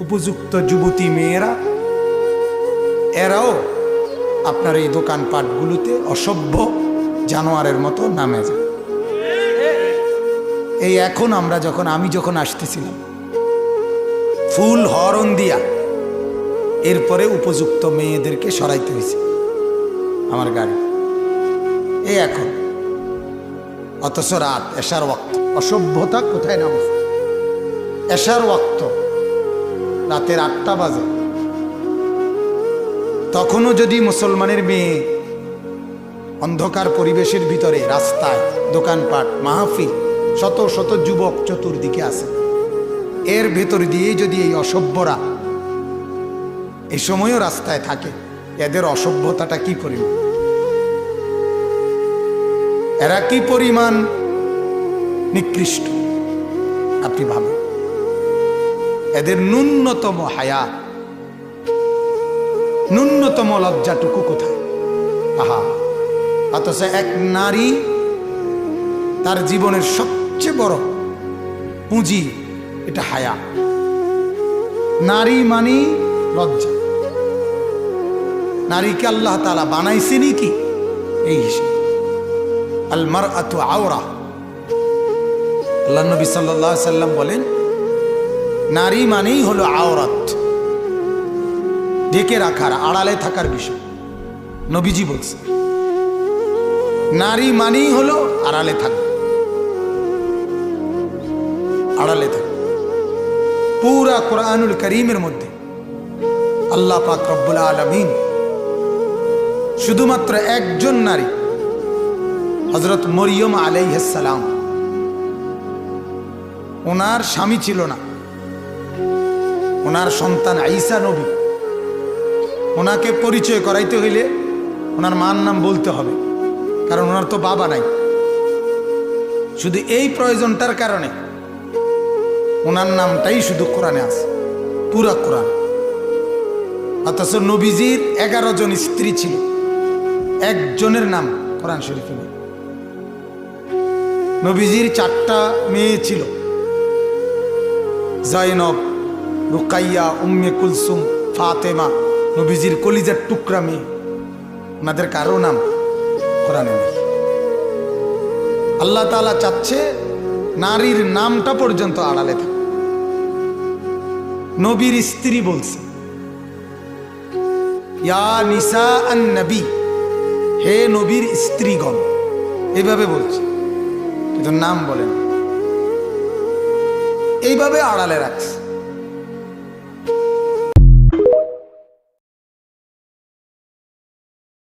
উপযুক্ত যুবতী মেয়েরা এরাও আপনার এই দোকানপাটগুলোতে অসভ্য জানোয়ারের মতো নামে যায়। এই এখন আমি যখন আসতেছিলাম ফুল হরন দিয়া এরপরে উপযুক্ত মেয়েদেরকে সরাইতে হয়েছে আমার গাড়ি। এই এখন অথচ রাত এশার ওয়াক্ত, অসভ্যতা কোথায় নামছে? এশার ওয়াক্ত রাতের 8টা বাজে, তখনও যদি মুসলমানের মেয়ে অন্ধকার পরিবেশের ভিতরে রাস্তায় দোকানপাট মাহফিল শত শত যুবক চতুর্দিকে আছে, এর ভেতর দিয়ে যদি এই অসভ্যরা এই সময়ও রাস্তায় থাকে, এদের অসভ্যতাটা কি পরিমাণ, এরা কি পরিমাণ নিকৃষ্ট আপনি ভাবেন। এদের ন্যূনতম হায়া, ন্যূনতম লজ্জাটুকু কোথায়? আহা, অথচ এক নারী তার জীবনের সবচেয়ে বড় পুঁজি এটা হায়া। নারী মানি লজ্জা। নারীকে আল্লাহ তাআলা বানাইছেনি কি এই হিসেবে, আল মারআতু আওরা। আল্লাহ নবী সাল্লাল্লাহু আলাইহি সাল্লাম বলেন নারী মানেই হলো আওরাত, ঢেকে রাখার, আড়ালে থাকার বিষয়। নবীজি বলছে নারী মানেই হলো আড়ালে থাকা, আড়ালে থাকা। পুরা কোরআনুল কারীমের মধ্যে আল্লাহ পাক রব্বুল আলামিন শুধুমাত্র একজন নারী হযরত মরিয়ম আলাইহিস সালাম, ওনার স্বামী ছিল না, ওনার সন্তান ঈসা নবী, ওনাকে পরিচয় করাইতে হইলে ওনার মার নাম বলতে হবে, কারণ ওনার তো বাবা নাই। শুধু এই প্রয়োজনটার কারণে ওনার নামটাই শুধু কোরআনে আছে, পুরা কোরআন। অথচ নবীজির 11 জন স্ত্রী ছিল, একজনের নাম কোরআন শরীফে নেই। নবীজির 4টা মেয়ে ছিল, জয়নব, রুকাইয়া, উম্মে কুলসুম, ফাতেমা, নবীজির কলিজার টুকরা মেয়ে, ওনাদের কারো নাম কোরআনে নেই। আল্লাহ তাআলা চাচ্ছে নারীর নামটা পর্যন্ত আড়ালে থাকে। নবীর স্ত্রী বলছে ইয়া নিসা আন নবী, হে নবীর স্ত্রীগণ, এইভাবে বলছে, কিন্তু নাম বলেন, এইভাবে আড়ালে রাখছে।